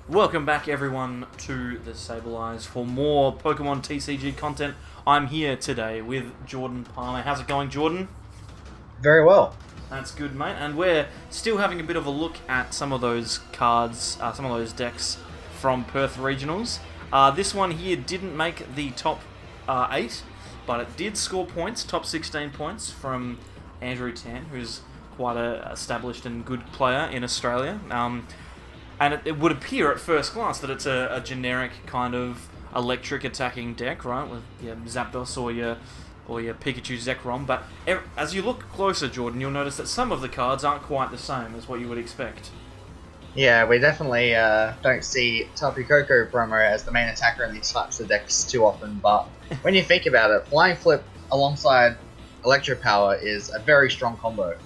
Welcome back everyone to the Sable Eyes for more Pokemon TCG content. I'm here today with Jordan Palmer. How's it going, Jordan? Very well. That's good, mate. And we're still having a bit of a look at some of those cards, some of those decks from Perth Regionals. This one here didn't make the top 8, but it did score points, top 16 points from Andrew Tan, who's quite a established and good player in Australia. And it would appear at first glance that it's a generic kind of electric attacking deck, right? With your Zapdos or your Pikachu Zekrom. But as you look closer, Jordan, you'll notice that some of the cards aren't quite the same as what you would expect. Yeah, we definitely don't see Tapu Koko promo as the main attacker in these types of decks too often, but when you think about it, Flying Flip alongside Electro Power is a very strong combo.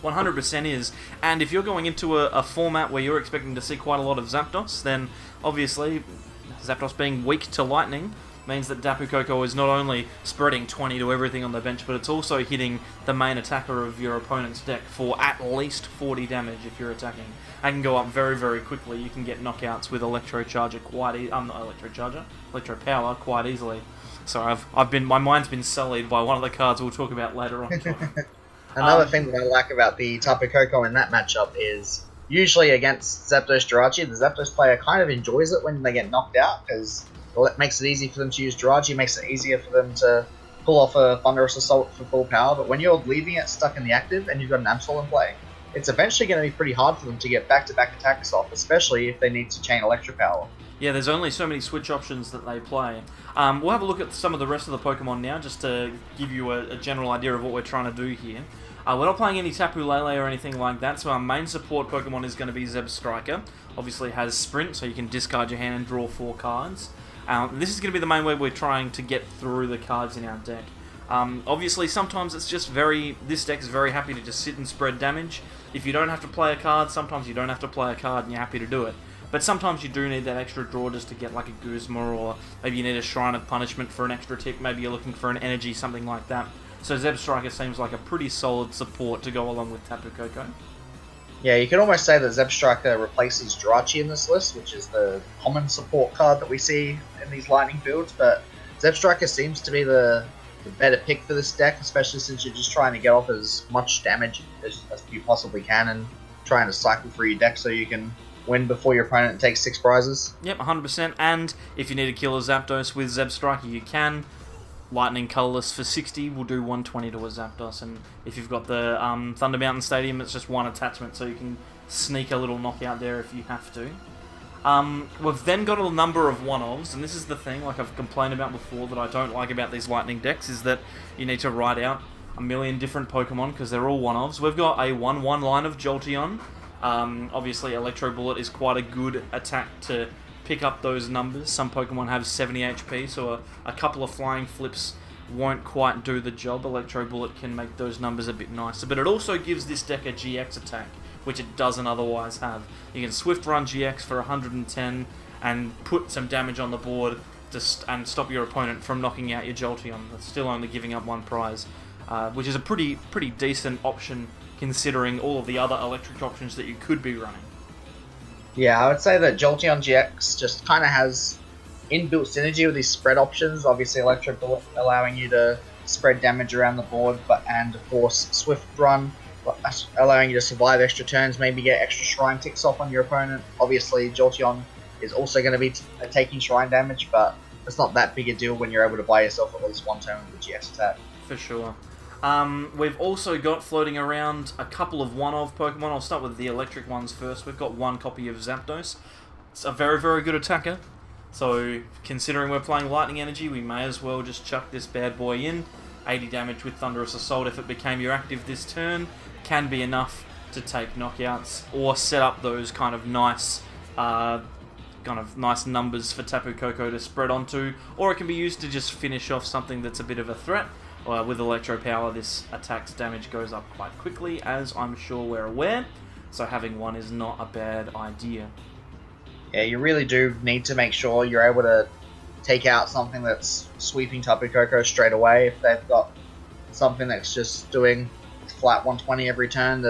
100% is, and if you're going into a format where you're expecting to see quite a lot of Zapdos, then obviously Zapdos being weak to lightning means that Tapu Koko is not only spreading 20 to everything on the bench, but it's also hitting the main attacker of your opponent's deck for at least 40 damage if you're attacking. And can go up very, very quickly. You can get knockouts with Electro Power quite easily. So my mind's been sullied by one of the cards we'll talk about later on. Another thing that I like about the Tapu Koko in that matchup is usually against Zapdos Jirachi, the Zapdos player kind of enjoys it when they get knocked out because it makes it easy for them to use Jirachi, makes it easier for them to pull off a Thunderous Assault for full power. But when you're leaving it stuck in the active and you've got an Absol in play, it's eventually going to be pretty hard for them to get back-to-back attacks off, especially if they need to chain Electro Power. Yeah, there's only so many switch options that they play. We'll have a look at some of the rest of the Pokemon now, just to give you a general idea of what we're trying to do here. We're not playing any Tapu Lele or anything like that, so our main support Pokemon is going to be Zebstrika. Obviously it has Sprint, so you can discard your hand and draw 4 cards. This is going to be the main way we're trying to get through the cards in our deck. Obviously, sometimes it's just this deck is very happy to just sit and spread damage. If you don't have to play a card, sometimes you don't have to play a card and you're happy to do it. But sometimes you do need that extra draw just to get like a Guzma, or maybe you need a Shrine of Punishment for an extra tick, maybe you're looking for an energy, something like that. So Zebstrika seems like a pretty solid support to go along with Tapu Koko. Yeah, you could almost say that Zebstrika replaces Jirachi in this list, which is the common support card that we see in these lightning builds, but Zebstrika seems to be the better pick for this deck, especially since you're just trying to get off as much damage as you possibly can and trying to cycle through your deck so you can win before your opponent takes 6 prizes. Yep, 100%, and if you need to kill a Zapdos with Zebstrika, you can. Lightning Colorless for 60 will do 120 to a Zapdos, and if you've got the Thunder Mountain Stadium, it's just one attachment, so you can sneak a little knockout there if you have to. We've then got a number of one-offs, and this is the thing, like I've complained about before, that I don't like about these Lightning decks, is that you need to write out a million different Pokemon, because they're all one-offs. We've got a 1/1 line of Jolteon. Obviously, Electro Bullet is quite a good attack to pick up those numbers. Some Pokemon have 70 HP, so a couple of Flying Flips won't quite do the job. Electro Bullet can make those numbers a bit nicer, but it also gives this deck a GX attack, which it doesn't otherwise have. You can Swift Run GX for 110 and put some damage on the board and stop your opponent from knocking out your Jolteon. That's still only giving up 1 prize, which is a pretty decent option considering all of the other electric options that you could be running. Yeah, I would say that Jolteon GX just kind of has inbuilt synergy with these spread options. Obviously, Electro Bullet allowing you to spread damage around the board, and of course, Swift Run allowing you to survive extra turns, maybe get extra Shrine ticks off on your opponent. Obviously, Jolteon is also going to be taking Shrine damage, but it's not that big a deal when you're able to buy yourself at least 1 turn with the GX attack. For sure. We've also got floating around a couple of one-of Pokemon. I'll start with the electric ones first. We've got 1 copy of Zapdos. It's a very, very good attacker. So, considering we're playing Lightning Energy, we may as well just chuck this bad boy in. 80 damage with Thunderous Assault if it became your active this turn. Can be enough to take knockouts or set up those kind of nice numbers for Tapu Koko to spread onto. Or it can be used to just finish off something that's a bit of a threat. With Electro Power, this attack's damage goes up quite quickly, as I'm sure we're aware, so having 1 is not a bad idea. Yeah, you really do need to make sure you're able to take out something that's sweeping Tapu Koko straight away. If they've got something that's just doing flat 120 every turn,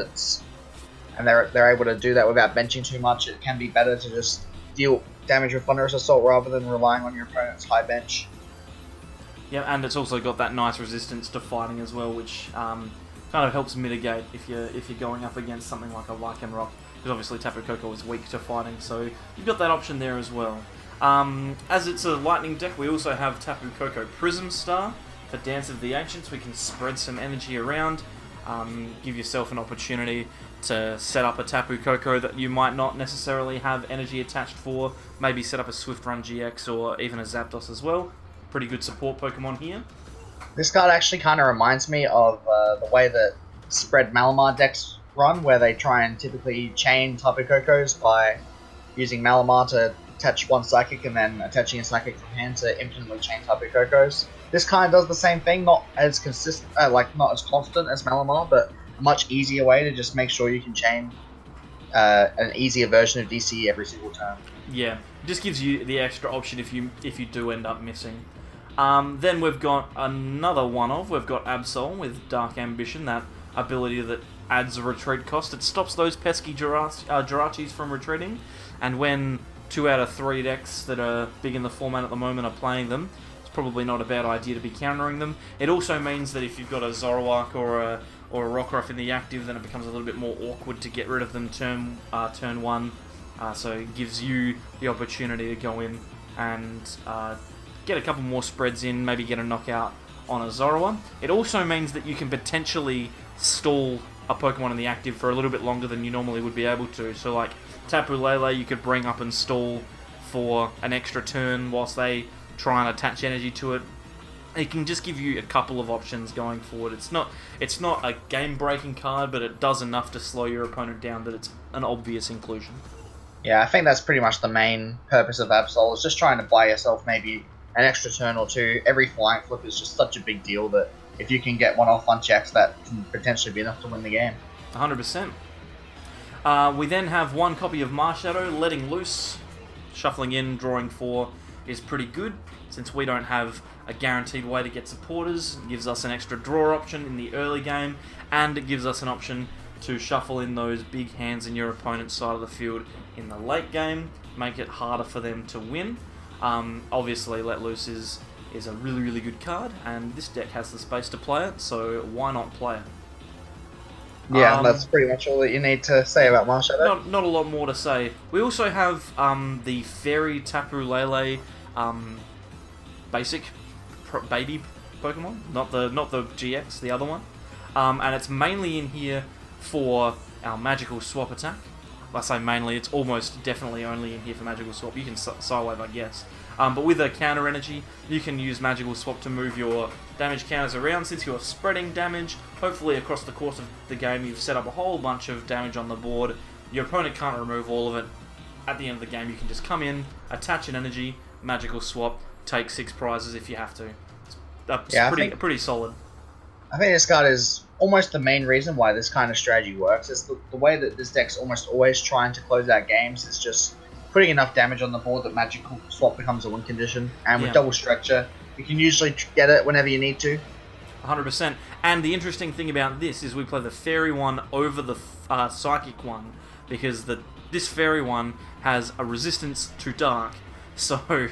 and they're able to do that without benching too much, it can be better to just deal damage with Thunderous Assault rather than relying on your opponent's high bench. Yeah, and it's also got that nice resistance to fighting as well, which kind of helps mitigate if you're going up against something like a Lycanroc, because obviously Tapu Koko is weak to fighting, so you've got that option there as well. As it's a lightning deck, we also have Tapu Koko Prism Star for Dance of the Ancients. We can spread some energy around, give yourself an opportunity to set up a Tapu Koko that you might not necessarily have energy attached for. Maybe set up a Swift Run GX or even a Zapdos as well. Pretty good support Pokemon here. This card actually kind of reminds me of the way that spread Malamar decks run, where they try and typically chain Tapu Kokos by using Malamar to attach one Psychic and then attaching a Psychic from hand to infinitely chain Tapu Kokos. This kind of does the same thing, not as consistent, not as constant as Malamar, but a much easier way to just make sure you can chain an easier version of DC every single turn. Yeah, just gives you the extra option if you do end up missing. Then we've got another one-of. We've got Absol with Dark Ambition, that ability that adds a retreat cost. It stops those pesky Jirachis from retreating, and when 2 out of 3 decks that are big in the format at the moment are playing them, it's probably not a bad idea to be countering them. It also means that if you've got a Zoroark or a Rockruff in the active, then it becomes a little bit more awkward to get rid of them turn 1. So it gives you the opportunity to go in and get a couple more spreads in, maybe get a knockout on a Zoroark. It also means that you can potentially stall a Pokemon in the active for a little bit longer than you normally would be able to. So like Tapu Lele, you could bring up and stall for an extra turn whilst they try and attach energy to it. It can just give you a couple of options going forward. It's not a game-breaking card, but it does enough to slow your opponent down that it's an obvious inclusion. Yeah, I think that's pretty much the main purpose of Absol, is just trying to buy yourself maybe an extra turn or two. Every flying flip is just such a big deal that if you can get one off on checks, that can potentially be enough to win the game. 100%. We then have 1 copy of Marshadow, Letting Loose. Shuffling in, drawing 4 is pretty good, since we don't have a guaranteed way to get supporters. It gives us an extra draw option in the early game, and it gives us an option to shuffle in those big hands in your opponent's side of the field in the late game, make it harder for them to win. Obviously, Let Loose is a really, really good card, and this deck has the space to play it, so why not play it? Yeah, that's pretty much all that you need to say about Marshadow. Not a lot more to say. We also have the Fairy Tapu Lele basic baby Pokemon, not the GX, the other one. And it's mainly in here for our Magical Swap attack. I say mainly, it's almost definitely only in here for Magical Swap. You can Psywave, I guess. But with a counter energy, you can use Magical Swap to move your damage counters around. Since you're spreading damage, hopefully across the course of the game you've set up a whole bunch of damage on the board. Your opponent can't remove all of it. At the end of the game, you can just come in, attach an energy, Magical Swap, take 6 prizes if you have to. It's pretty solid. I think this card is almost the main reason why this kind of strategy works. Is the way that this deck's almost always trying to close out games is just putting enough damage on the board that Magical Swap becomes a win condition. And with Double Stretcher, you can usually get it whenever you need to. 100%. And the interesting thing about this is we play the Fairy one over the Psychic one, because this Fairy one has a resistance to Dark. So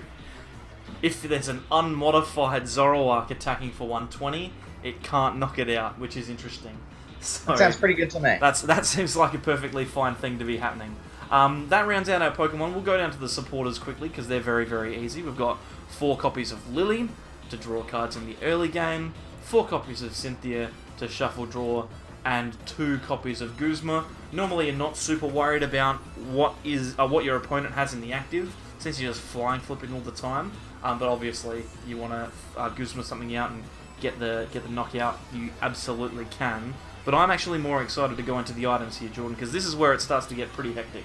if there's an unmodified Zoroark attacking for 120, it can't knock it out, which is interesting. So that sounds pretty good to me. That seems like a perfectly fine thing to be happening. That rounds out our Pokemon. We'll go down to the supporters quickly, because they're very, very easy. We've got 4 copies of Lily to draw cards in the early game, 4 copies of Cynthia to shuffle draw, and 2 copies of Guzma. Normally you're not super worried about what your opponent has in the active, since you're just flying flipping all the time. But obviously you want to Guzma something out and get the knockout. You absolutely can. But I'm actually more excited to go into the items here, Jordan, because this is where it starts to get pretty hectic.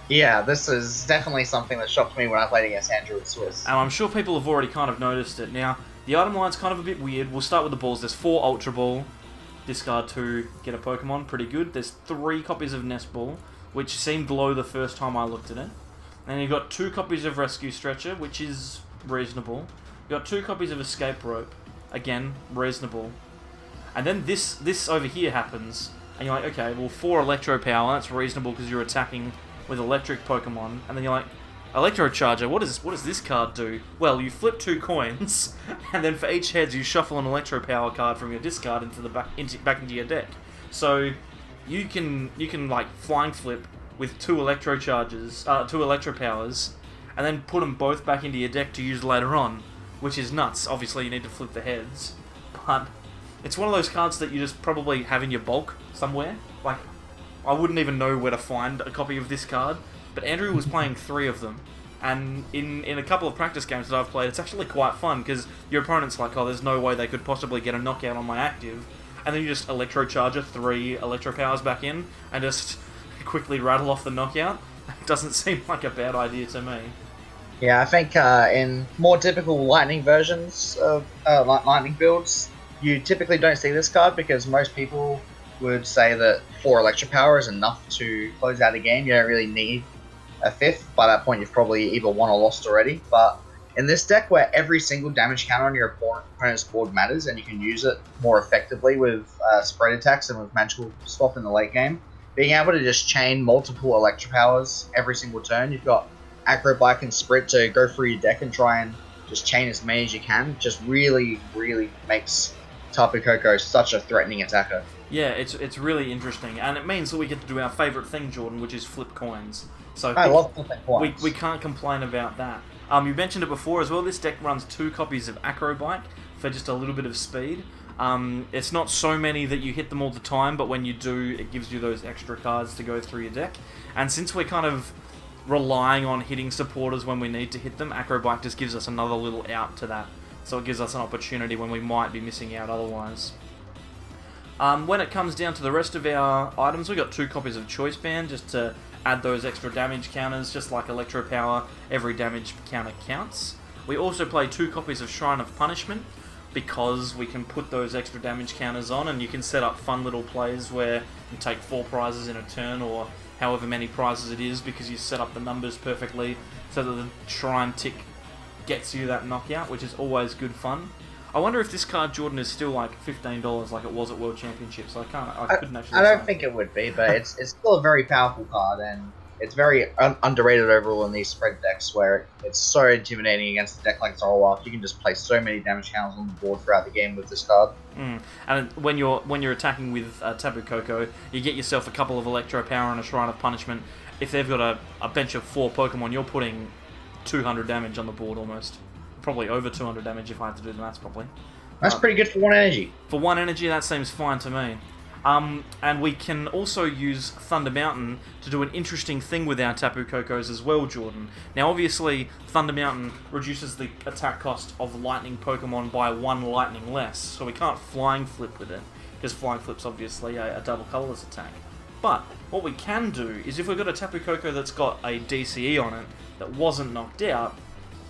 Yeah, this is definitely something that shocked me when I played against Andrew at Swiss. And I'm sure people have already kind of noticed it. Now, the item line's kind of a bit weird. We'll start with the balls. There's 4 Ultra Ball. Discard 2, get a Pokemon. Pretty good. There's 3 copies of Nest Ball, which seemed low the first time I looked at it. And you've got 2 copies of Rescue Stretcher, which is reasonable. You've got 2 copies of Escape Rope. Again, reasonable. And then this over here happens, and you're like, okay, well, 4 Electro Power, that's reasonable because you're attacking with electric Pokemon. And then you're like, Electro Charger, what does this card do? Well, you flip 2 coins, and then for each heads you shuffle an Electro Power card from your discard back into your deck. So you can like flying flip with 2 Electro Charges, 2 Electro Powers, and then put them both back into your deck to use later on, which is nuts. Obviously, you need to flip the heads, but it's one of those cards that you just probably have in your bulk somewhere. Like, I wouldn't even know where to find a copy of this card, but Andrew was playing 3 of them, and in a couple of practice games that I've played, it's actually quite fun, because your opponent's like, oh, there's no way they could possibly get a knockout on my active, and then you just Electro Charger 3 Electro Powers back in, and just quickly rattle off the knockout. It doesn't seem like a bad idea to me. Yeah, I think in more typical Lightning versions of Lightning builds, you typically don't see this card because most people would say that 4 Electro Power is enough to close out a game. You don't really need a 5th. By that point, you've probably either won or lost already. But in this deck, where every single damage counter on your opponent's board matters, and you can use it more effectively with spread attacks and with magical swap in the late game, being able to just chain multiple Electro Powers every single turn, you've got Acro Bike and Sprint to go through your deck and try and just chain as many as you can, just really, really makes Tapu Koko such a threatening attacker. Yeah, it's really interesting, and it means that we get to do our favourite thing, Jordan, which is flip coins. So I love flipping coins. We can't complain about that. You mentioned it before as well, this deck runs 2 copies of Acro Bike for just a little bit of speed. It's not so many that you hit them all the time, but when you do, it gives you those extra cards to go through your deck. And since we're kind of relying on hitting supporters when we need to hit them, Acro Bike just gives us another little out to that. So it gives us an opportunity when we might be missing out otherwise. When it comes down to the rest of our items, we've got 2 copies of Choice Band just to add those extra damage counters, just like Electro Power, every damage counter counts. We also play 2 copies of Shrine of Punishment, because we can put those extra damage counters on, and you can set up fun little plays where you take 4 prizes in a turn, or however many prizes it is, because you set up the numbers perfectly so that the Shrine tick gets you that knockout, which is always good fun. I wonder if this card, Jordan, is still like $15 like it was at World Championships. I couldn't actually I don't say. think it would be, but it's still a very powerful card, and it's very underrated overall in these spread decks where it's so intimidating against a deck like Zoroark. You can just play so many damage counters on the board throughout the game with this card. And when you're attacking with Tapu Koko, you get yourself a couple of Electro Power and a Shrine of Punishment. If they've got a bench of 4 Pokemon, you're putting 200 damage on the board almost. Probably over 200 damage if I had to do the maths properly. That's pretty good for 1 energy. For 1 energy, that seems fine to me. And we can also use Thunder Mountain to do an interesting thing with our Tapu Kokos as well, Jordan. Now, obviously, Thunder Mountain reduces the attack cost of Lightning Pokemon by 1 Lightning less, so we can't Flying Flip with it, because Flying Flip's obviously a double colourless attack. But what we can do is, if we've got a Tapu Koko that's got a DCE on it that wasn't knocked out,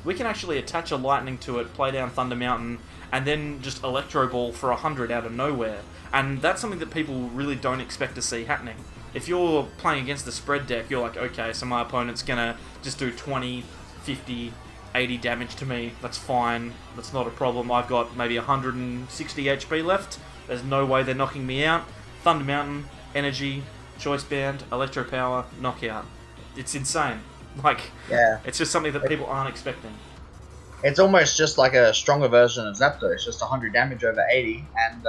we can actually attach a Lightning to it, play down Thunder Mountain, and then just Electro Ball for 100 out of nowhere. And that's something that people really don't expect to see happening. If you're playing against the spread deck, you're like, okay, so my opponent's gonna just do 20, 50, 80 damage to me. That's fine. That's not a problem. I've got maybe 160 HP left. There's no way they're knocking me out. Thunder Mountain, Energy, Choice Band, Electro Power, Knockout. It's insane. Yeah. It's just something that people aren't expecting. It's almost just like a stronger version of Zapdos, just 100 damage over 80, and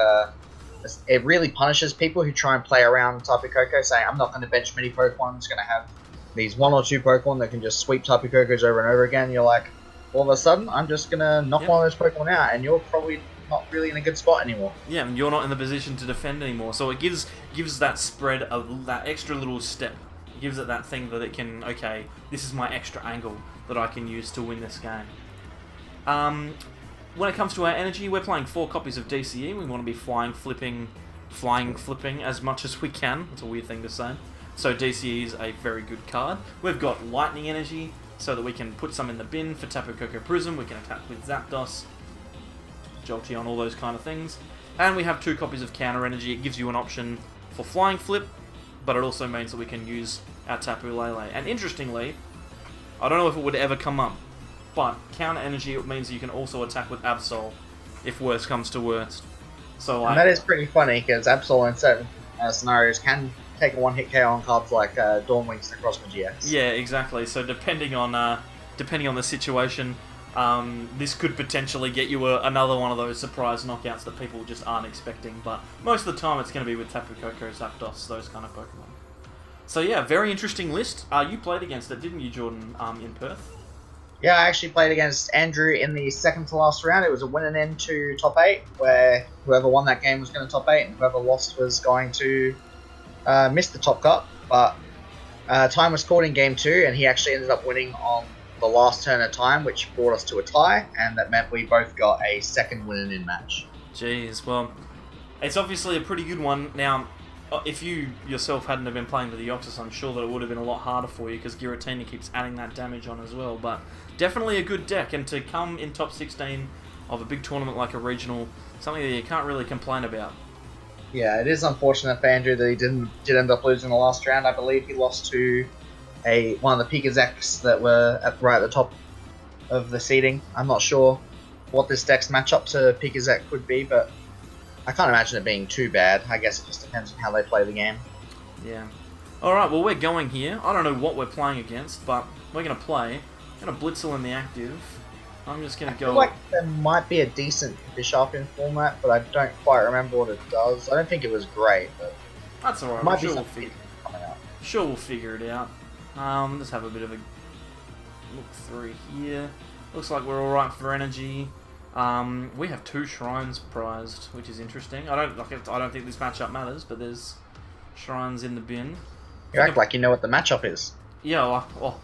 it really punishes people who try and play around Tapu Koko, saying, I'm not going to bench many Pokemon, I'm just going to have these 1 or 2 Pokemon that can just sweep Tapu Kokos over and over again. You're like, all of a sudden, I'm just going to knock one of those Pokemon out, and you're probably not really in a good spot anymore. Yeah, and you're not in the position to defend anymore, so it gives that spread that extra little step. It gives it that thing that it can, okay, this is my extra angle that I can use to win this game. When it comes to our energy, we're playing 4 copies of DCE. We want to be flying flipping as much as we can. That's a weird thing to say. So DCE is a very good card. We've got Lightning Energy, so that we can put some in the bin for Tapu Koko Prism. We can attack with Zapdos, Jolteon, all those kind of things. And we have 2 copies of Counter Energy. It gives you an option for Flying Flip, but it also means that we can use our Tapu Lele. And interestingly, I don't know if it would ever come up, but Counter Energy means you can also attack with Absol, if worst comes to worst. So and that is pretty funny, because Absol in certain scenarios can take a one-hit KO on cards like Dawn Wings across my GX. Yeah, exactly. So depending on the situation, this could potentially get you another one of those surprise knockouts that people just aren't expecting. But most of the time, it's going to be with Tapu Koko, Zapdos, those kind of Pokemon. So yeah, very interesting list. You played against it, didn't you, Jordan, in Perth? Yeah, I actually played against Andrew in the second to last round. It was a win and end to top 8, where whoever won that game was going to top 8, and whoever lost was going to miss the top cut. But time was called in game 2, and he actually ended up winning on the last turn of time, which brought us to a tie, and that meant we both got a second win and end match. Jeez, well, it's obviously a pretty good one. Now, if you yourself hadn't have been playing with the Deoxys, I'm sure that it would have been a lot harder for you, because Giratina keeps adding that damage on as well. But definitely a good deck, and to come in top 16 of a big tournament like a regional, something that you can't really complain about. Yeah, it is unfortunate for Andrew that he did end up losing the last round. I believe he lost to one of the Pikazaks that were right at the top of the seeding. I'm not sure what this deck's matchup to Pikazak could be, but I can't imagine it being too bad. I guess it just depends on how they play the game. Yeah. Alright, well, we're going here. I don't know what we're playing against, but we're going to play. I'm going to Blitzel in the active. I'm just going to go... I feel like there might be a decent Bishop in format, but I don't quite remember what it does. I don't think it was great, but... That's alright, I'm sure we'll figure it out. Let's have a bit of a look through here. Looks like we're alright for energy. We have 2 shrines prized, which is interesting. I don't think this matchup matters, but there's shrines in the bin. You act like you know what the matchup is. Yeah, well,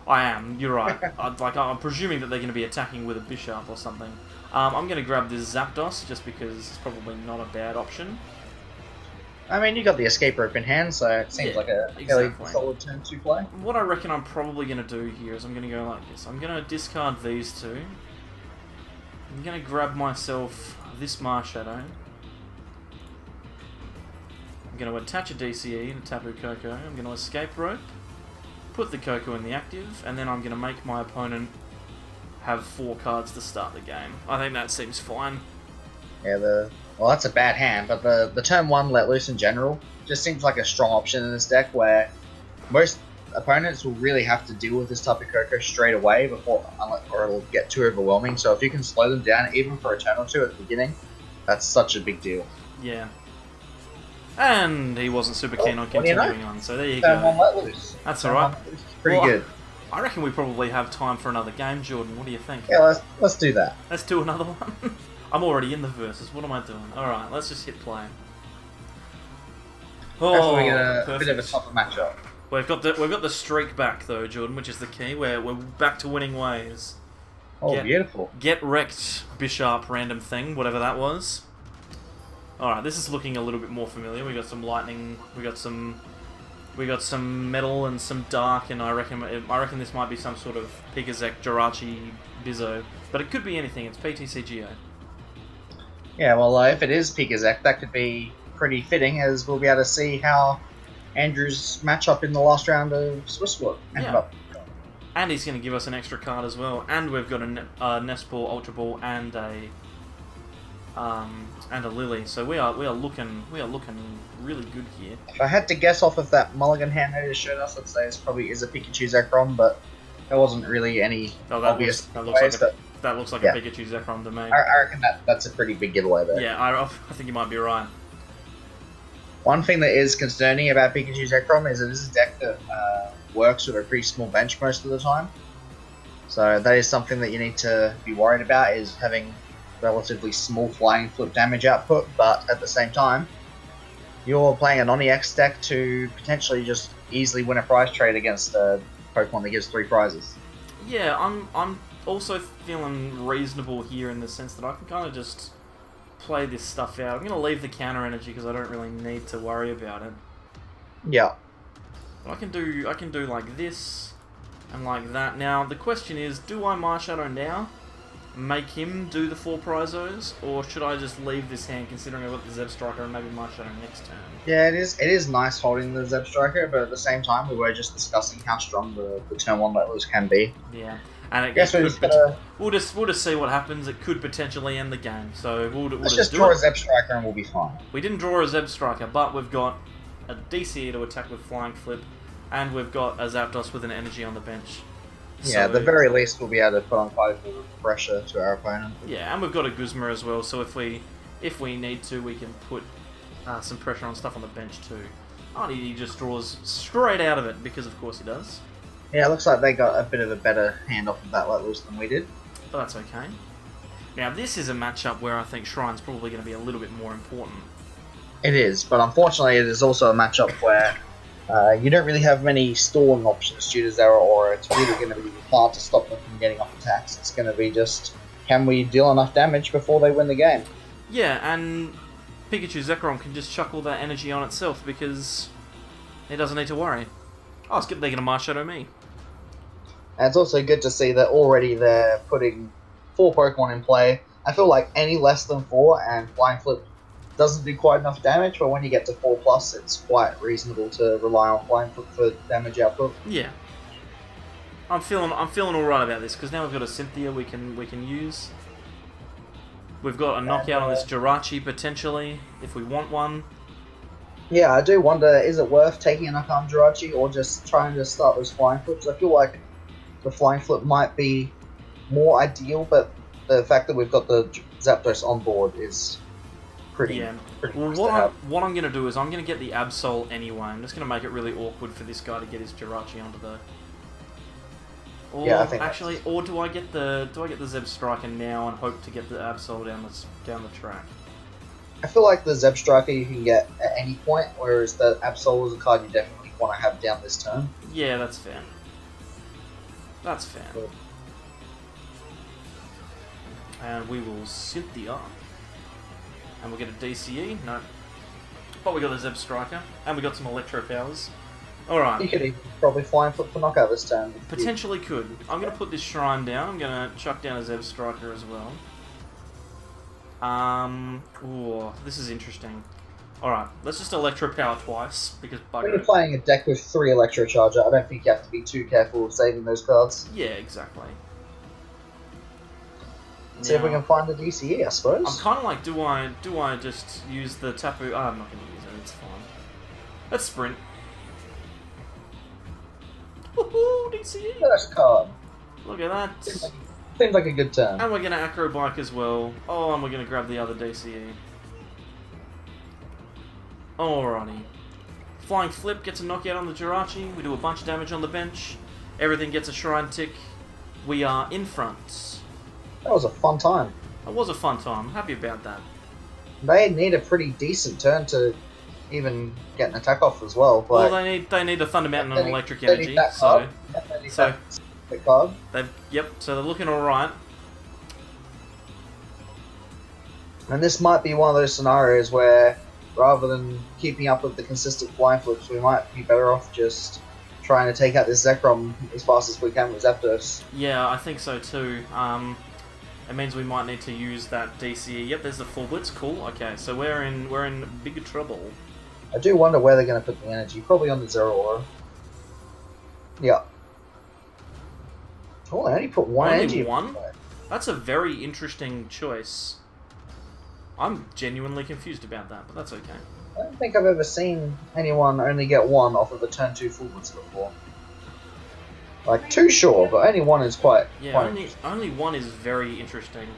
I am. You're right. I'm presuming that they're going to be attacking with a Bishop or something. I'm going to grab this Zapdos just because it's probably not a bad option. I mean, you got the escape rope in hand, so it seems like a fairly solid turn to play. What I reckon I'm probably going to do here is I'm going to go like this. I'm going to discard these 2. I'm going to grab myself this Marshadow. I'm going to attach a DCE to Tapu Koko. I'm going to escape rope, put the Koko in the active, and then I'm going to make my opponent have 4 cards to start the game. I think that seems fine. Yeah, well, that's a bad hand, but the turn 1 let loose in general just seems like a strong option in this deck, where most opponents will really have to deal with this Tapu Koko straight away or it'll get too overwhelming. So if you can slow them down, even for a turn or 2 at the beginning, that's such a big deal. Yeah. And he wasn't super keen on continuing on, so there you turn go. 1 let loose. That's alright. Pretty good. I reckon we probably have time for another game, Jordan. What do you think? Yeah, let's do that. Let's do another one. I'm already in the verses. What am I doing? Alright, let's just hit play. Oh, we get a bit of a tougher matchup. We've got the streak back though, Jordan, which is the key. We're back to winning ways. Oh, beautiful. Get wrecked, Bishop random thing, whatever that was. Alright, this is looking a little bit more familiar. We got some lightning, we got some metal and some dark, and I reckon this might be some sort of Pikazak, Jirachi, Bizzo. But it could be anything, it's PTCGO. Yeah, well, if it is Pikazak, that could be pretty fitting, as we'll be able to see how Andrew's matchup in the last round of Swiss War ended up. And he's going to give us an extra card as well. And we've got a Nest Ball, Ultra Ball, and a Lily. So we are looking really good here. If I had to guess off of that mulligan hand that it showed us, I'd say it probably is a Pikachu Zekrom, but there wasn't really any obvious that looks like a Pikachu Zekrom to me. I reckon that's a pretty big giveaway there. Yeah, I think you might be right. One thing that is concerning about Pikachu Zekrom is it is a deck that works with a pretty small bench most of the time. So that is something that you need to be worried about, is having relatively small flying flip damage output, but at the same time, you're playing an Oni-X deck to potentially just easily win a prize trade against a Pokemon that gives 3 prizes. Yeah, I'm also feeling reasonable here in the sense that I can kind of just play this stuff out. I'm going to leave the counter energy because I don't really need to worry about it. Yeah. But I can do like this and like that. Now, the question is, do I Marshadow now? Make him do the 4 prizos, or should I just leave this hand considering I've got the Zeb Striker and maybe Marshadow next turn? Yeah, it is nice holding the Zeb Striker, but at the same time we were just discussing how strong the turn 1 let loose can be. Yeah. And we'll just see what happens. It could potentially end the game, so we'll just draw a Zeb Striker and we'll be fine. We didn't draw a Zeb Striker, but we've got a DCE to attack with Flying Flip, and we've got a Zapdos with an energy on the bench. Yeah, at the very least, we'll be able to put on quite a bit of pressure to our opponent. Yeah, and we've got a Guzma as well, so if we need to, we can put some pressure on stuff on the bench too. Oh, he just draws straight out of it, because of course he does. Yeah, it looks like they got a bit of a better hand off of that let loose than we did. But that's okay. Now, this is a matchup where I think Shrine's probably going to be a little bit more important. It is, but unfortunately it is also a matchup where you don't really have many stalling options due to Zero Aura. It's really going to be hard to stop them from getting off attacks. It's going to be just, can we deal enough damage before they win the game? Yeah, and Pikachu Zekrom can just chuck all that energy on itself because it doesn't need to worry. Oh, they're going to Marshadow me. And it's also good to see that already they're putting 4 Pokemon in play. I feel like any less than 4 and Flying Flip doesn't do quite enough damage, but when you get to 4+, it's quite reasonable to rely on Flying Flip for damage output. Yeah. I'm feeling alright about this, because now we've got a Cynthia we can use. We've got a knockout on this Jirachi, potentially, if we want one. Yeah, I do wonder, is it worth taking a knock-on Jirachi, or just trying to start those Flying Flips? I feel like the Flying Flip might be more ideal, but the fact that we've got the Zapdos on board is pretty well, nice what I'm going to do is I'm going to get the Absol anyway. I'm just going to make it really awkward for this guy to get his Jirachi onto the... Or, yeah, I think actually, or do I get the Zeb Striker now and hope to get the Absol down the track? I feel like the Zeb Striker you can get at any point, whereas the Absol is a card you definitely want to have down this turn. Yeah, that's fair. That's fair. Cool. And we will Cynthia. And we'll get a DCE. No. But we got the Zeb Striker. And we got some Electro Powers. Alright. You could even probably Flying Flip for knockout this turn. Potentially could. I'm going to put this Shrine down. I'm going to chuck down a Zeb Striker as well. Ooh, this is interesting. Alright, let's just Electro Power twice, because when you're playing a deck with 3 Electro Charger, I don't think you have to be too careful of saving those cards. Yeah, exactly. See if we can find the DCE, I suppose. I'm kind of like, do I just use the Tapu... Oh, I'm not going to use it, it's fine. Let's sprint. Woohoo, DCE! First card. Look at that. Seems like a good turn. And we're going to Acro Bike as well. Oh, and we're going to grab the other DCE. Alrighty. Flying Flip gets a knockout on the Jirachi. We do a bunch of damage on the bench. Everything gets a Shrine Tick. We are in front. That was a fun time. It was a fun time. I'm happy about that. They need a pretty decent turn to even get an attack off as well. But Well, they need a Thunder Mountain and Electric they need Energy. that So, card. Yeah, they need that card. so they're looking alright. And this might be one of those scenarios where, rather than keeping up with the consistent Flying Flips, we might be better off just trying to take out this Zekrom as fast as we can with Zapdos. Yeah, I think so too. It means we might need to use that DCE. Yep, there's the full blitz. Cool. Okay, so we're in big trouble. I do wonder where they're going to put the energy. Probably on the Zero Aura. Yeah. Oh, they only put one Only energy. one? That's a very interesting choice. I'm genuinely confused about that, but that's okay. I don't think I've ever seen anyone only get one off of the turn 2 full blitz before. Like, 2 sure, but only 1 is quite... Yeah, quite only one is very interesting.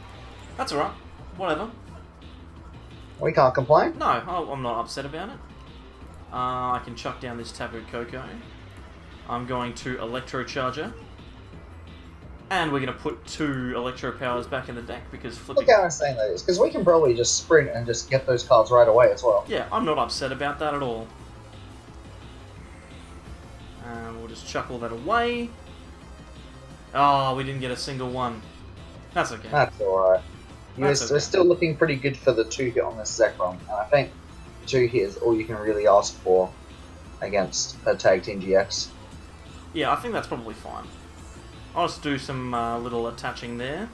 That's alright. Whatever. We can't complain. No, I'm not upset about it. I can chuck down this Tapu Koko. I'm going to Electro Charger. And we're going to put 2 Electro Powers back in the deck because flipping... Look how insane that is, because we can probably just sprint and just get those cards right away as well. Yeah, I'm not upset about that at all. And we'll just chuck all that away. Oh, we didn't get a single one. That's okay. That's alright. We're okay. still looking pretty good for the 2 hit on this Zekrom, and I think 2 hit is all you can really ask for against a Tag Team GX. Yeah, I think that's probably fine. I'll just do some little attaching there.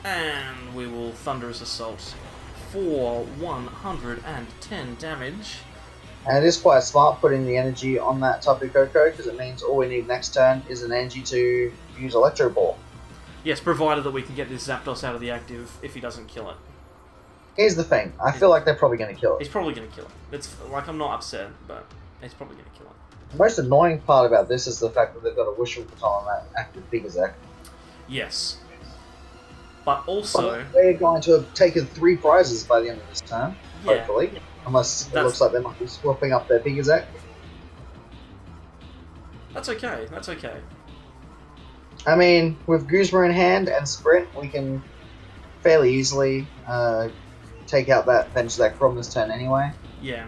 And we will Thunderous Assault for 110 damage. And it is quite smart putting the energy on that Tapu Koko, because it means all we need next turn is an energy to use Electro Ball. Yes, provided that we can get this Zapdos out of the active if he doesn't kill it. Here's the thing. I feel like they're probably going to kill it. He's probably going to kill it. It's like, I'm not upset, but he's probably going to kill it. The most annoying part about this is the fact that they've got a wishful baton on that active Bigazak. Yes. But also... They're going to have taken 3 prizes by the end of this turn, yeah. hopefully. Unless it looks like they might be swapping up their Bigazak. That's okay. That's okay. I mean, with Guzma in hand and Sprint, we can fairly easily take out that bench deck from this turn anyway. Yeah.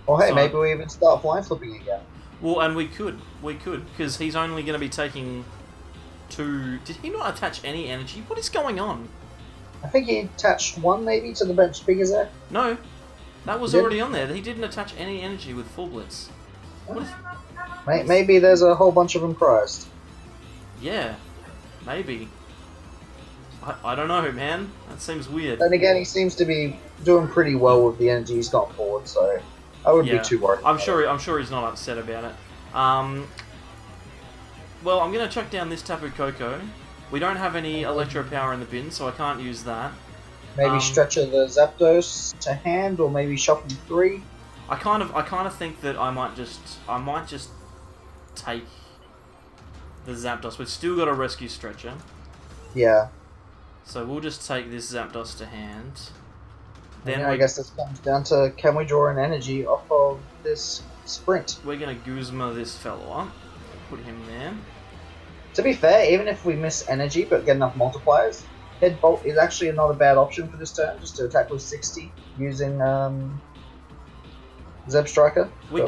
Or hey, maybe we even start flying flipping again. Well, and we could, because he's only going to be taking 2... Did he not attach any energy? What is going on? I think he attached 1 maybe to the bench Bigazak. No, that was already on there. He didn't attach any energy with Full Blitz. What is... Maybe there's a whole bunch of them prized. Yeah, maybe. I don't know, man. That seems weird. Then again, he seems to be doing pretty well with the energy he's got forward, so I wouldn't be too worried. I'm sure he's not upset about it. Well, I'm gonna chuck down this Tapu Koko. We don't have any Electro Power in the bin, so I can't use that. Maybe Stretcher the Zapdos to hand, or maybe shuffle 3. I kind of think that I might just take the Zapdos. We've still got a Rescue Stretcher. Yeah. So we'll just take this Zapdos to hand. Then I guess this comes down to, can we draw an energy off of this Sprint? We're gonna Guzma this fellow up. Put him there. To be fair, even if we miss energy but get enough multipliers, Headbolt is actually not a bad option for this turn, just to attack with 60 using Zeb Striker. We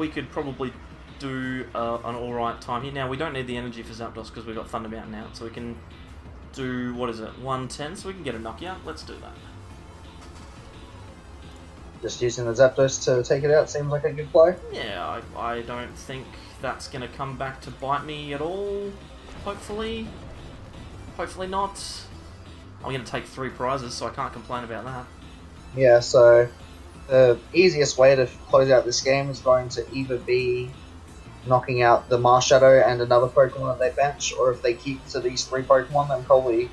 could probably do an alright time here. Now, we don't need the energy for Zapdos because we've got Thunder Mountain out, so we can do, 110, so we can get a knockout. Let's do that. Just using the Zapdos to take it out seems like a good play. Yeah, I don't think that's going to come back to bite me at all. Hopefully. Hopefully not. I'm going to take 3 prizes, so I can't complain about that. Yeah, so the easiest way to close out this game is going to either be knocking out the Marshadow and another Pokemon that they bench, or if they keep to these 3 Pokemon, then probably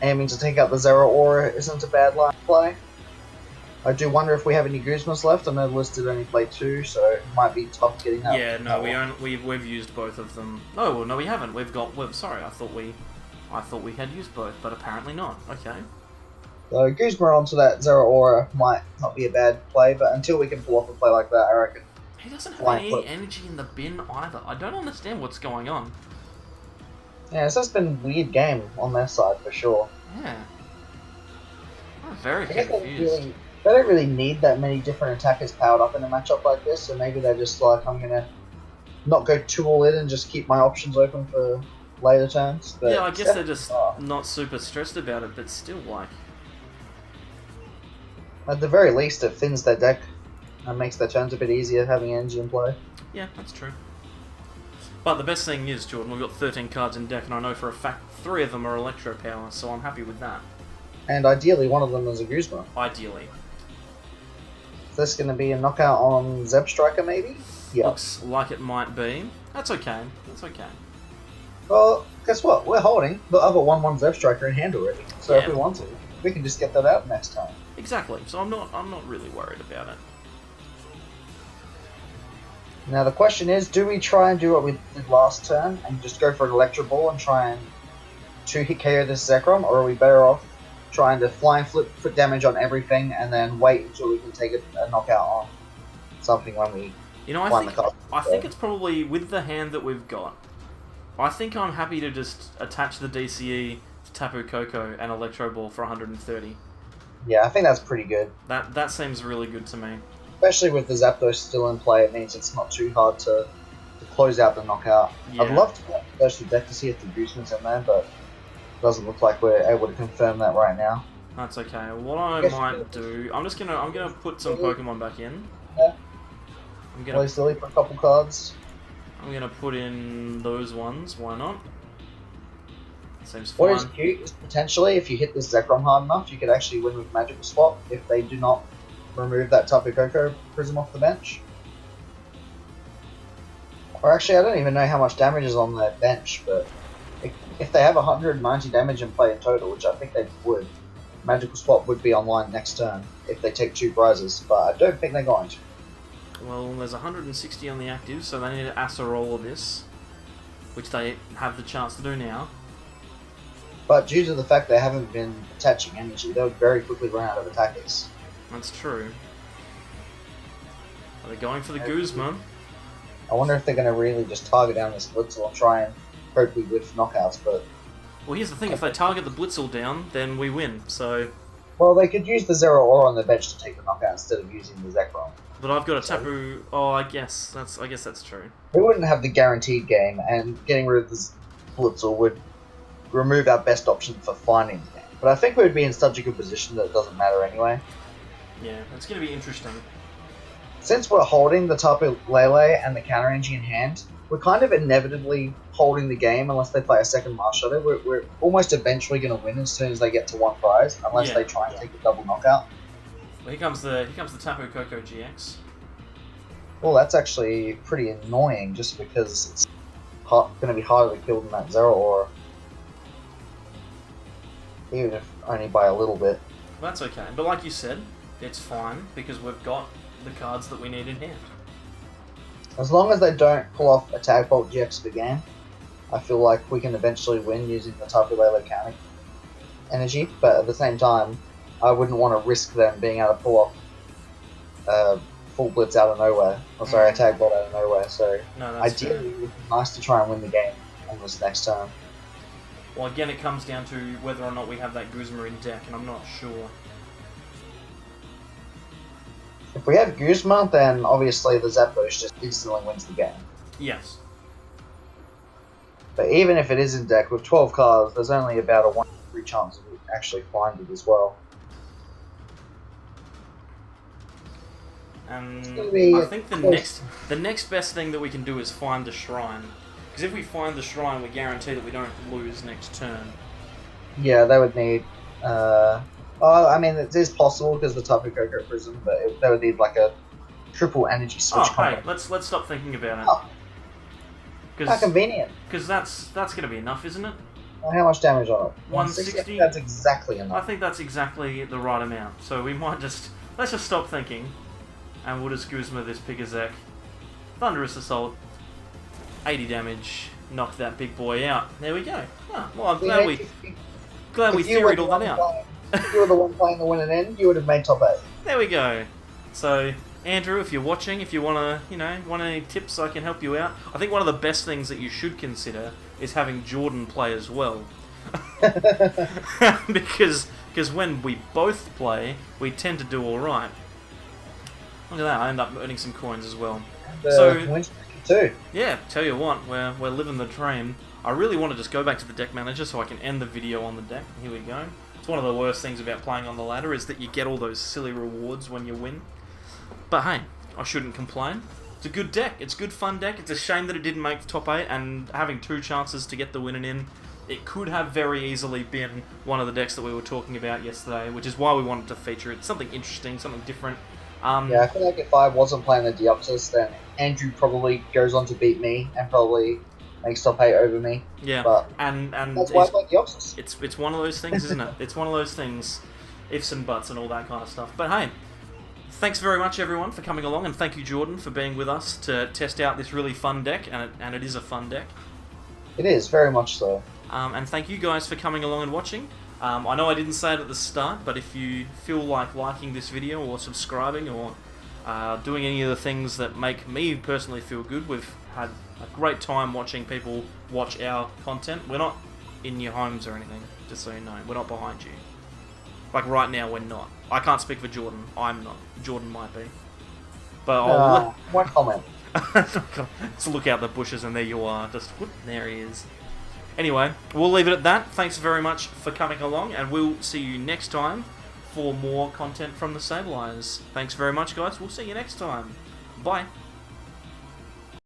aiming to take out the Zero Aura isn't a bad line to play. I do wonder if we have any Guzmas left. I know the list did only play 2, so it might be tough getting that. Yeah, no, we've used both of them. Oh, well, no, we haven't. Sorry, I thought we had used both, but apparently not. Okay. So Guzma onto that Zero Aura might not be a bad play, but until we can pull off a play like that, I reckon. He doesn't have any energy in the bin either. I don't understand what's going on. Yeah, this has been a weird game on their side for sure. Yeah. I'm very confused. They don't really need that many different attackers powered up in a matchup like this, so maybe they're just like, I'm gonna not go too all in and just keep my options open for later turns. But yeah, I guess they're just not super stressed about it, but still, like... At the very least, it thins their deck and makes their turns a bit easier having energy in play. Yeah, that's true. But the best thing is, Jordan, we've got 13 cards in deck, and I know for a fact 3 of them are Electro Power, so I'm happy with that. And ideally, one of them is a Guzma. Ideally. Is this going to be a knockout on Zeb Striker, maybe? Yeah. Looks like it might be. That's okay. That's okay. Well, guess what? We're holding the other 1/1 Zeb Striker in hand already. So Yeah. if we want to, we can just get that out next time. Exactly. So I'm not really worried about it. Now the question is, do we try and do what we did last turn and just go for an Electro Ball and try and 2-hit KO this Zekrom, or are we better off trying to fly and flip for damage on everything and then wait until we can take a knockout on something when we I think it's probably, with the hand that we've got, I think I'm happy to just attach the DCE to Tapu Koko and Electro Ball for 130. Yeah, I think that's pretty good. That seems really good to me. Especially with the Zapdos still in play, it means it's not too hard to close out the knockout. Yeah. I'd love to go to the deck to see if the Guzman's in there, but it doesn't look like we're able to confirm that right now. That's okay. What I might do, I'm gonna put some Pokemon back in. Yeah. I'm gonna Play silly for a couple cards. I'm gonna put in those ones. Why not? Seems What fine. is cute is potentially if you hit this Zekrom hard enough, you could actually win with Magical Swap if they do not remove that Tapu Koko Prism off the bench. Or actually, I don't even know how much damage is on their bench, but if they have 190 damage in play in total, which I think they would, Magical Spot would be online next turn if they take 2 prizes, but I don't think they're going to. Well, there's 160 on the active, so they need to Acerola this, which they have the chance to do now. But due to the fact they haven't been attaching energy, they would very quickly run out of attackers. That's true. Are they going for the Guzman? I wonder if they're going to really just target down this Blitzel and try and hopefully whiff knockouts, but... Well, here's the thing, if they target the Blitzel down, then we win, so... Well, they could use the Zero Aura on the bench to take the knockout instead of using the Zekrom. But I've got a Tapu... Oh, I guess that's true. We wouldn't have the guaranteed game, and getting rid of this Blitzel would remove our best option for finding the game. But I think we would be in such a good position that it doesn't matter anyway. Yeah, it's going to be interesting. Since we're holding the Tapu Lele and the counter energy in hand, we're kind of inevitably holding the game unless they play a second Mars Shadow. We're almost eventually going to win as soon as they get to 1 prize, unless they try and take a double knockout. Well, here comes the Tapu Koko GX. Well, that's actually pretty annoying, just because it's going to be harder to kill than that Zero Aura. Even if only by a little bit. That's okay, but like you said, it's fine, because we've got the cards that we need in hand. As long as they don't pull off a Tag Bolt GX again, I feel like we can eventually win using the Tapu Lele counter energy, but at the same time, I wouldn't want to risk them being able to pull off full Blitz out of nowhere. Or sorry, a Tag Bolt out of nowhere, so No, that's ideally it would be nice to try and win the game on this next turn. Well, again, it comes down to whether or not we have that Guzma in deck, and I'm not sure. If we have Guzma, then obviously the Zapdos just instantly wins the game. Yes. But even if it is in deck, with 12 cards, there's only about a 1 in 3 chance of we actually find it as well. And be I think the next best thing that we can do is find the shrine. Because if we find the shrine, we guarantee that we don't lose next turn. Yeah, they would need... I mean, it is possible because the Tapu Koko Prism, but they would need like a triple energy switch. Oh, hey, let's stop thinking about it. Oh, how convenient. Because that's going to be enough, isn't it? Well, how much damage on it? 160? That's exactly enough. I think that's exactly the right amount. So we might let's just stop thinking, and we'll just Guzma this Pigazek. Thunderous Assault, 80 damage, knock that big boy out. There we go. Oh, well, I'm glad we theoried all that out. If you were the one playing the win and end, you would have made top 8. There we go. So, Andrew, if you're watching, if you want any tips, I can help you out. I think one of the best things that you should consider is having Jordan play as well. because when we both play, we tend to do alright. Look at that, I end up earning some coins as well. So, too. Yeah, tell you what, we're living the dream. I really want to just go back to the deck manager so I can end the video on the deck. Here we go. It's one of the worst things about playing on the ladder is that you get all those silly rewards when you win. But hey, I shouldn't complain. It's a good deck. It's a good fun deck. It's a shame that it didn't make the top 8 and having 2 chances to get the winning in. It could have very easily been one of the decks that we were talking about yesterday, which is why we wanted to feature it. Something interesting, something different. Yeah, I feel like if I wasn't playing the Deoxys, then Andrew probably goes on to beat me and probably makes top 8 over me. Yeah, but and that's why I play Deoxys. It's one of those things, isn't it? It's one of those things, ifs and buts and all that kind of stuff. But hey, thanks very much everyone for coming along, and thank you Jordan for being with us to test out this really fun deck, and it is a fun deck. It is, very much so. And thank you guys for coming along and watching. I know I didn't say it at the start, but if you feel like liking this video or subscribing or doing any of the things that make me personally feel good, we've had a great time watching people watch our content. We're not in your homes or anything, just so you know. We're not behind you. Like right now, we're not. I can't speak for Jordan. I'm not. Jordan might be. But one comment. Let's look out the bushes and there you are. Just whoop, there he is. Anyway, we'll leave it at that. Thanks very much for coming along, and we'll see you next time for more content from the Sableyes. Thanks very much, guys. We'll see you next time. Bye.